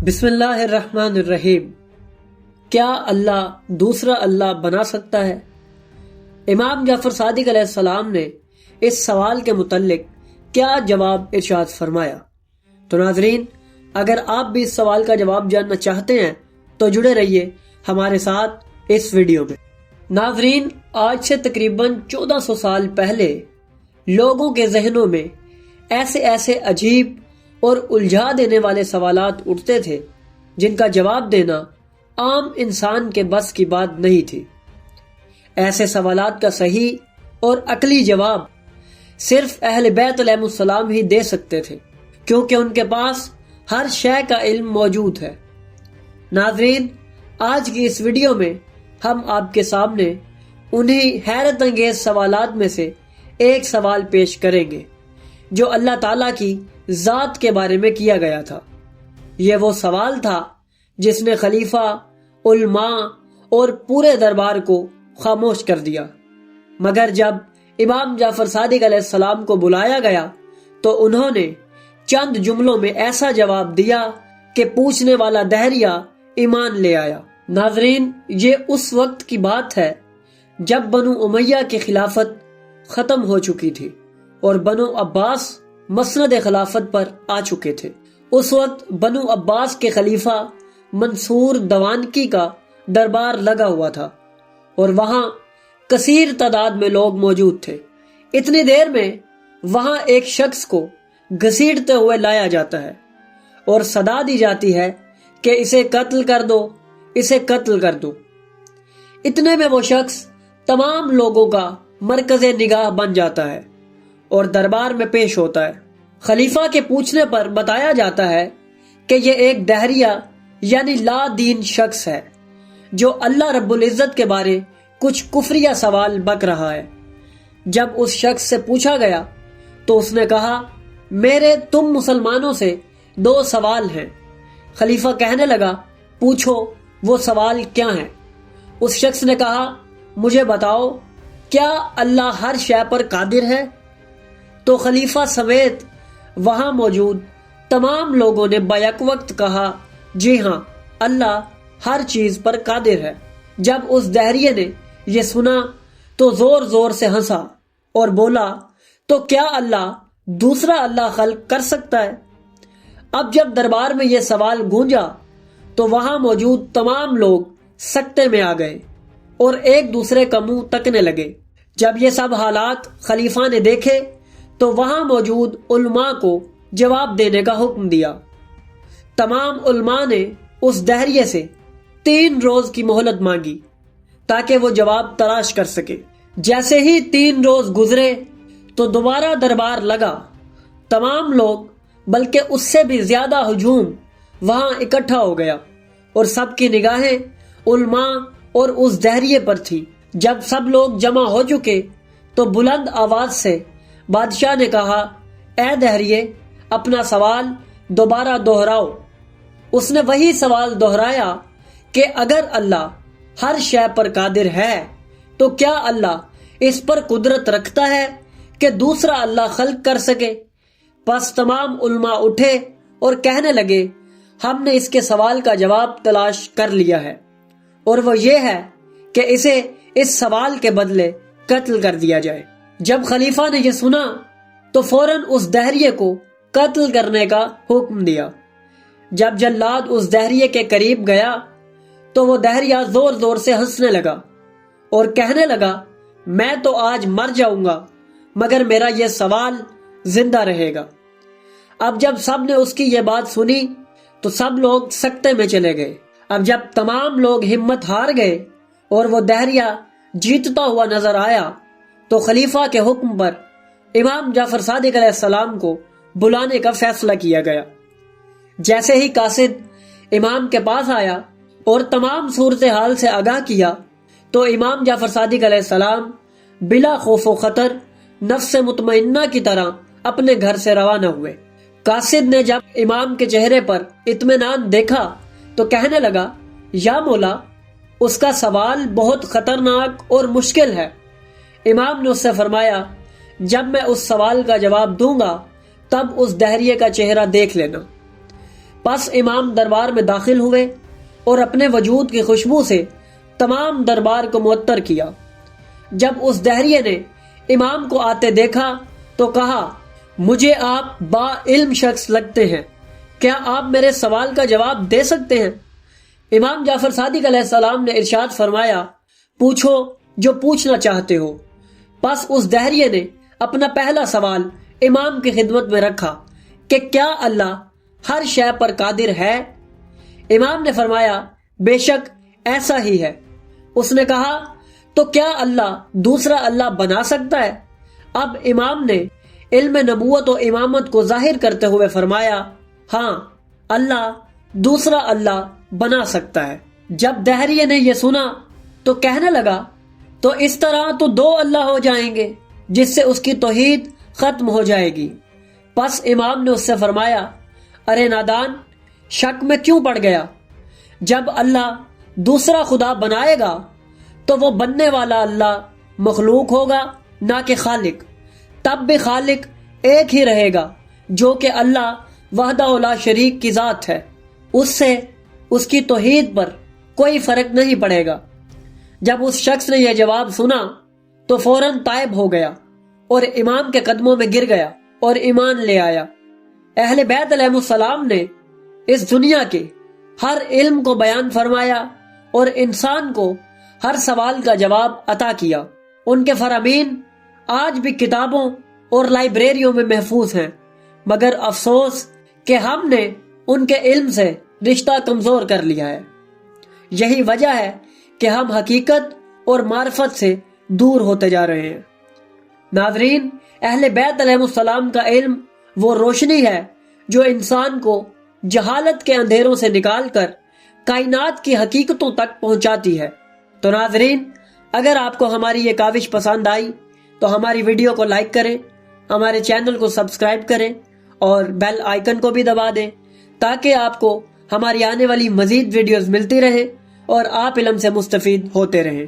بسم اللہ الرحمن الرحیم۔ کیا اللہ دوسرا اللہ بنا سکتا ہے؟ امام جعفر صادق علیہ السلام نے اس سوال کے متعلق کیا جواب ارشاد فرمایا؟ تو ناظرین، اگر آپ بھی اس سوال کا جواب جاننا چاہتے ہیں تو جڑے رہیے ہمارے ساتھ اس ویڈیو میں۔ ناظرین، آج سے تقریباً 1400 سال پہلے لوگوں کے ذہنوں میں ایسے عجیب اور الجھا دینے والے سوالات اٹھتے تھے جن کا جواب دینا عام انسان کے بس کی بات نہیں تھی۔ ایسے سوالات کا صحیح اور عقلی جواب صرف اہل بیت علیہ السلام ہی دے سکتے تھے، کیونکہ ان کے پاس ہر شے کا علم موجود ہے۔ ناظرین، آج کی اس ویڈیو میں ہم آپ کے سامنے انہی حیرت انگیز سوالات میں سے ایک سوال پیش کریں گے جو اللہ تعالیٰ کی ذات کے بارے میں کیا گیا تھا۔ یہ وہ سوال تھا جس نے خلیفہ، علماء اور پورے دربار کو خاموش کر دیا، مگر جب امام جعفر صادق علیہ السلام کو بلایا گیا تو انہوں نے چند جملوں میں ایسا جواب دیا کہ پوچھنے والا دہریہ ایمان لے آیا۔ ناظرین، یہ اس وقت کی بات ہے جب بنو امیہ کی خلافت ختم ہو چکی تھی اور بنو عباس مسند خلافت پر آ چکے تھے۔ اس وقت بنو عباس کے خلیفہ منصور دوانکی کا دربار لگا ہوا تھا اور وہاں کثیر تعداد میں لوگ موجود تھے۔ اتنی دیر میں وہاں ایک شخص کو گھسیٹتے ہوئے لایا جاتا ہے اور صدا دی جاتی ہے کہ اسے قتل کر دو، اسے قتل کر دو۔ اتنے میں وہ شخص تمام لوگوں کا مرکز نگاہ بن جاتا ہے اور دربار میں پیش ہوتا ہے۔ خلیفہ کے پوچھنے پر بتایا جاتا ہے کہ یہ ایک دہریہ یعنی لا دین شخص ہے جو اللہ رب العزت کے بارے کچھ کفریہ سوال بک رہا ہے۔ جب اس شخص سے پوچھا گیا تو اس نے کہا، میرے تم مسلمانوں سے 2 سوال ہیں۔ خلیفہ کہنے لگا، پوچھو وہ سوال کیا ہیں؟ اس شخص نے کہا، مجھے بتاؤ، کیا اللہ ہر شے پر قادر ہے؟ تو خلیفہ سمیت وہاں موجود تمام لوگوں نے بیک وقت کہا، جی ہاں، اللہ ہر چیز پر قادر ہے۔ جب اس دہریے نے یہ سنا تو زور زور سے ہنسا اور بولا، تو کیا اللہ دوسرا اللہ خلق کر سکتا ہے؟ اب جب دربار میں یہ سوال گونجا تو وہاں موجود تمام لوگ سکتے میں آ گئے اور ایک دوسرے کا منہ تکنے لگے۔ جب یہ سب حالات خلیفہ نے دیکھے تو وہاں موجود علماء کو جواب دینے کا حکم دیا۔ تمام علماء نے اس دہریے سے 3 روز کی مہلت مانگی تاکہ وہ جواب تلاش کر سکے۔ جیسے ہی 3 روز گزرے تو دوبارہ دربار لگا۔ تمام لوگ بلکہ اس سے بھی زیادہ ہجوم وہاں اکٹھا ہو گیا اور سب کی نگاہیں علماء اور اس دہریے پر تھی۔ جب سب لوگ جمع ہو چکے تو بلند آواز سے بادشاہ نے کہا، اے دہریے، اپنا سوال دوبارہ دہراؤ۔ اس نے وہی سوال دہرایا کہ اگر اللہ ہر شے پر قادر ہے تو کیا اللہ اس پر قدرت رکھتا ہے کہ دوسرا اللہ خلق کر سکے؟ پس تمام علماء اٹھے اور کہنے لگے، ہم نے اس کے سوال کا جواب تلاش کر لیا ہے، اور وہ یہ ہے کہ اسے اس سوال کے بدلے قتل کر دیا جائے۔ جب خلیفہ نے یہ سنا تو فوراً اس دہریے کو قتل کرنے کا حکم دیا۔ جب جلاد اس دہریے کے قریب گیا تو وہ دہریہ زور زور سے ہنسنے لگا اور کہنے لگا، میں تو آج مر جاؤں گا مگر میرا یہ سوال زندہ رہے گا۔ اب جب سب نے اس کی یہ بات سنی تو سب لوگ سکتے میں چلے گئے۔ اب جب تمام لوگ ہمت ہار گئے اور وہ دہریہ جیتتا ہوا نظر آیا تو خلیفہ کے حکم پر امام جعفر صادق علیہ السلام کو بلانے کا فیصلہ کیا گیا۔ جیسے ہی قاصد امام کے پاس آیا اور تمام صورتحال سے آگاہ کیا تو امام جعفر صادق علیہ السلام بلا خوف و خطر نفس مطمئنہ کی طرح اپنے گھر سے روانہ ہوئے۔ قاصد نے جب امام کے چہرے پر اطمینان دیکھا تو کہنے لگا، یا مولا، اس کا سوال بہت خطرناک اور مشکل ہے۔ امام نے اس سے فرمایا، جب میں اس سوال کا جواب دوں گا تب اس دہریے کا چہرہ دیکھ لینا۔ پس امام دربار میں داخل ہوئے اور اپنے وجود کی خوشبو سے تمام دربار کو معطر کیا۔ جب اس دہریے نے امام کو آتے دیکھا تو کہا، مجھے آپ با علم شخص لگتے ہیں، کیا آپ میرے سوال کا جواب دے سکتے ہیں؟ امام جعفر صادق علیہ السلام نے ارشاد فرمایا، پوچھو جو پوچھنا چاہتے ہو۔ پس اس دہریے نے اپنا پہلا سوال امام کی خدمت میں رکھا کہ کیا اللہ ہر شے پر قادر ہے؟ امام نے فرمایا، بے شک ایسا ہی ہے۔ اس نے کہا، تو کیا اللہ دوسرا اللہ بنا سکتا ہے؟ اب امام نے علم نبوت و امامت کو ظاہر کرتے ہوئے فرمایا، ہاں اللہ دوسرا اللہ بنا سکتا ہے۔ جب دہریے نے یہ سنا تو کہنے لگا، تو اس طرح تو دو اللہ ہو جائیں گے، جس سے اس کی توحید ختم ہو جائے گی۔ پس امام نے اس سے فرمایا، ارے نادان، شک میں کیوں پڑ گیا؟ جب اللہ دوسرا خدا بنائے گا تو وہ بننے والا اللہ مخلوق ہوگا نہ کہ خالق، تب بھی خالق ایک ہی رہے گا جو کہ اللہ وحدہ لا شریک کی ذات ہے، اس سے اس کی توحید پر کوئی فرق نہیں پڑے گا۔ جب اس شخص نے یہ جواب سنا تو فوراً تائب ہو گیا اور امام کے قدموں میں گر گیا اور ایمان لے آیا۔ اہل بیت علیہ السلام نے اس دنیا کے ہر علم کو بیان فرمایا اور انسان کو ہر سوال کا جواب عطا کیا۔ ان کے فرامین آج بھی کتابوں اور لائبریریوں میں محفوظ ہیں، مگر افسوس کہ ہم نے ان کے علم سے رشتہ کمزور کر لیا ہے۔ یہی وجہ ہے کہ ہم حقیقت اور معرفت سے دور ہوتے جا رہے ہیں۔ ناظرین، اہل بیت علیہ السلام کا علم وہ روشنی ہے جو انسان کو جہالت کے اندھیروں سے نکال کر کائنات کی حقیقتوں تک پہنچاتی ہے۔ تو ناظرین، اگر آپ کو ہماری یہ کاوش پسند آئی تو ہماری ویڈیو کو لائک کریں، ہمارے چینل کو سبسکرائب کریں اور بیل آئیکن کو بھی دبا دیں تاکہ آپ کو ہماری آنے والی مزید ویڈیوز ملتی رہیں اور آپ علم سے مستفید ہوتے رہیں۔